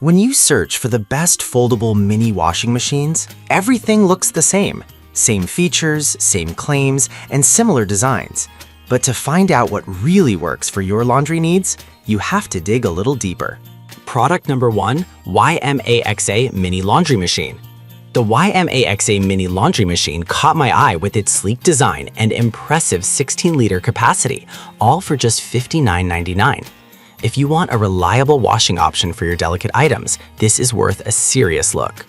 When you search for the best foldable mini washing machines, everything looks the same. Same features, same claims, and similar designs. But to find out what really works for your laundry needs, you have to dig a little deeper. Product number 1, YMAXA Mini Laundry Machine. The YMAXA Mini Laundry Machine caught my eye with its sleek design and impressive 16-liter capacity, all for just $59.99. If you want a reliable washing option for your delicate items, this is worth a serious look.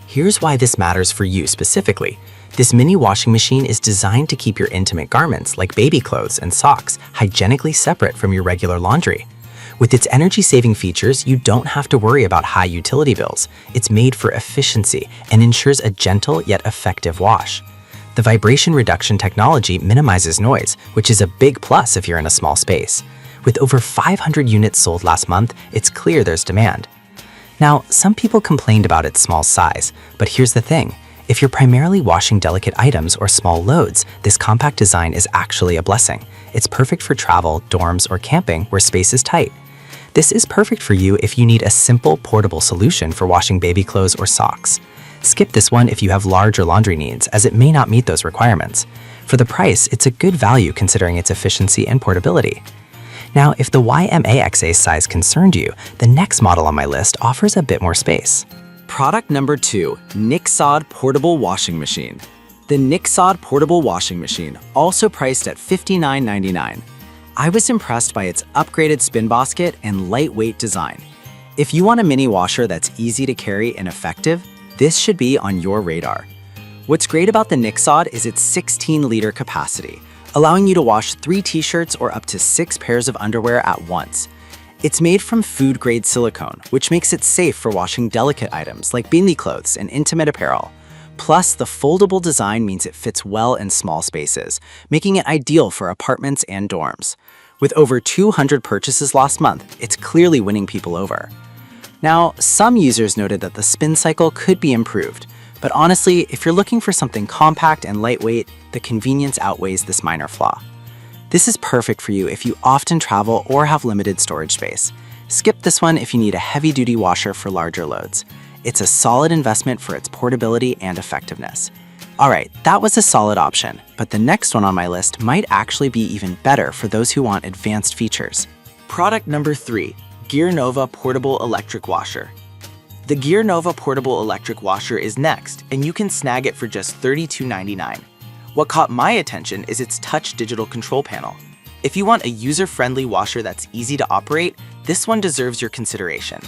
Here's why this matters for you specifically. This mini washing machine is designed to keep your intimate garments, like baby clothes and socks, hygienically separate from your regular laundry. With its energy-saving features, you don't have to worry about high utility bills. It's made for efficiency and ensures a gentle yet effective wash. The vibration reduction technology minimizes noise, which is a big plus if you're in a small space. With over 500 units sold last month, it's clear there's demand. Now, some people complained about its small size, but here's the thing. If you're primarily washing delicate items or small loads, this compact design is actually a blessing. It's perfect for travel, dorms, or camping where space is tight. This is perfect for you if you need a simple, portable solution for washing baby clothes or socks. Skip this one if you have larger laundry needs, as it may not meet those requirements. For the price, it's a good value considering its efficiency and portability. Now, if the YMAXA size concerned you, the next model on my list offers a bit more space. Product number 2, Nixod Portable Washing Machine. The Nixod Portable Washing Machine, also priced at $59.99. I was impressed by its upgraded spin basket and lightweight design. If you want a mini washer that's easy to carry and effective, this should be on your radar. What's great about the Nixod is its 16-liter capacity, allowing you to wash 3 t-shirts or up to 6 pairs of underwear at once. It's made from food-grade silicone, which makes it safe for washing delicate items like baby clothes and intimate apparel. Plus, the foldable design means it fits well in small spaces, making it ideal for apartments and dorms. With over 200 purchases last month, it's clearly winning people over. Now, some users noted that the spin cycle could be improved, but honestly, if you're looking for something compact and lightweight, the convenience outweighs this minor flaw. This is perfect for you if you often travel or have limited storage space. Skip this one if you need a heavy-duty washer for larger loads. It's a solid investment for its portability and effectiveness. Alright, that was a solid option, but the next one on my list might actually be even better for those who want advanced features. Product number 3, Gear Nova Portable Electric Washer. The Gear Nova Portable Electric Washer is next, and you can snag it for just $32.99. What caught my attention is its touch digital control panel. If you want a user-friendly washer that's easy to operate, this one deserves your consideration.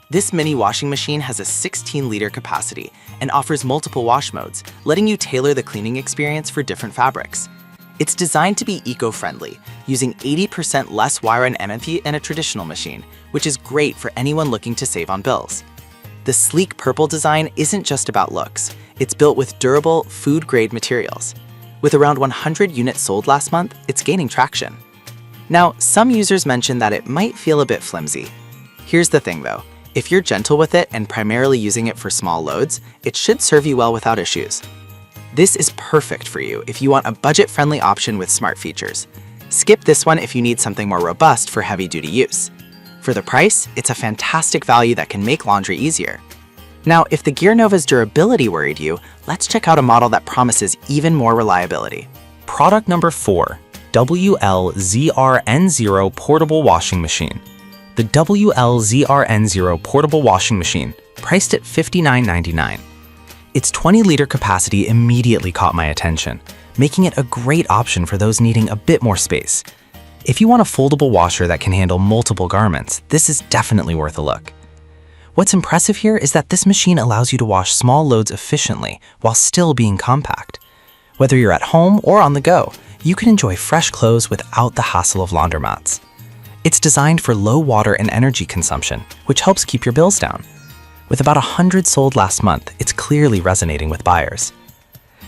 This mini washing machine has a 16-liter capacity and offers multiple wash modes, letting you tailor the cleaning experience for different fabrics. It's designed to be eco-friendly, using 80% less wire and MMP than a traditional machine, which is great for anyone looking to save on bills. The sleek purple design isn't just about looks. It's built with durable, food-grade materials. With around 100 units sold last month, it's gaining traction. Now, some users mentioned that it might feel a bit flimsy. Here's the thing though. If you're gentle with it and primarily using it for small loads, it should serve you well without issues. This is perfect for you if you want a budget-friendly option with smart features. Skip this one if you need something more robust for heavy-duty use. For the price, it's a fantastic value that can make laundry easier. Now, if the Gear Nova's durability worried you, let's check out a model that promises even more reliability. Product number 4, WLZRN0 Portable Washing Machine. The WLZRN0 Portable Washing Machine, priced at $59.99. Its 20-liter capacity immediately caught my attention, making it a great option for those needing a bit more space. If you want a foldable washer that can handle multiple garments, this is definitely worth a look. What's impressive here is that this machine allows you to wash small loads efficiently while still being compact. Whether you're at home or on the go, you can enjoy fresh clothes without the hassle of laundromats. It's designed for low water and energy consumption, which helps keep your bills down. With about 100 sold last month, it's clearly resonating with buyers.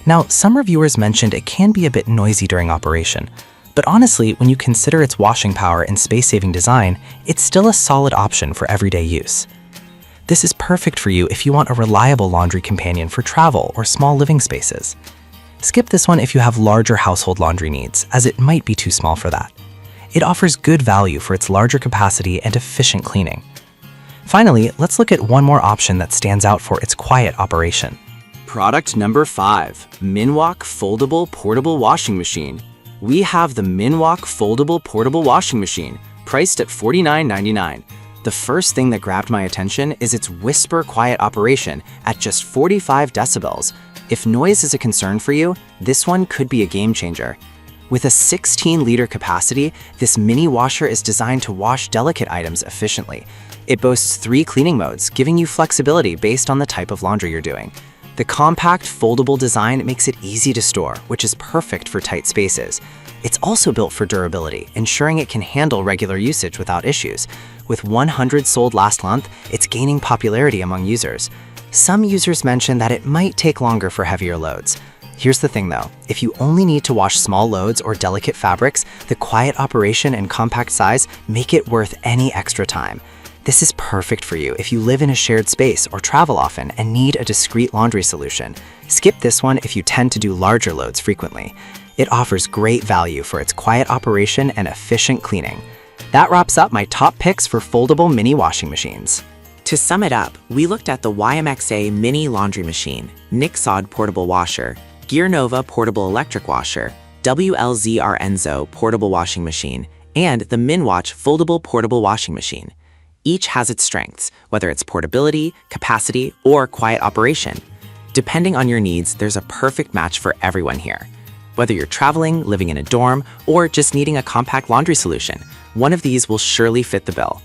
Now, some reviewers mentioned it can be a bit noisy during operation, but honestly, when you consider its washing power and space-saving design, it's still a solid option for everyday use. This is perfect for you if you want a reliable laundry companion for travel or small living spaces. Skip this one if you have larger household laundry needs, as it might be too small for that. It offers good value for its larger capacity and efficient cleaning. Finally, let's look at one more option that stands out for its quiet operation. Product number 5, Minwalk Foldable Portable Washing Machine. We have the Minwalk Foldable Portable Washing Machine, priced at $49.99. The first thing that grabbed my attention is its whisper quiet operation at just 45 decibels. If noise is a concern for you, this one could be a game changer. With a 16-liter capacity, this mini washer is designed to wash delicate items efficiently. It boasts 3 cleaning modes, giving you flexibility based on the type of laundry you're doing. The compact, foldable design makes it easy to store, which is perfect for tight spaces. It's also built for durability, ensuring it can handle regular usage without issues. With 100 sold last month, it's gaining popularity among users. Some users mention that it might take longer for heavier loads. Here's the thing though, if you only need to wash small loads or delicate fabrics, the quiet operation and compact size make it worth any extra time. This is perfect for you if you live in a shared space or travel often and need a discreet laundry solution. Skip this one if you tend to do larger loads frequently. It offers great value for its quiet operation and efficient cleaning. That wraps up my top picks for foldable mini washing machines. To sum it up, we looked at the YMXA Mini Laundry Machine, Nixod Portable Washer, Gear Nova Portable Electric Washer, WLZR Enzo Portable Washing Machine, and the Minwatch Foldable Portable Washing Machine. Each has its strengths, whether it's portability, capacity, or quiet operation. Depending on your needs, there's a perfect match for everyone here. Whether you're traveling, living in a dorm, or just needing a compact laundry solution, one of these will surely fit the bill.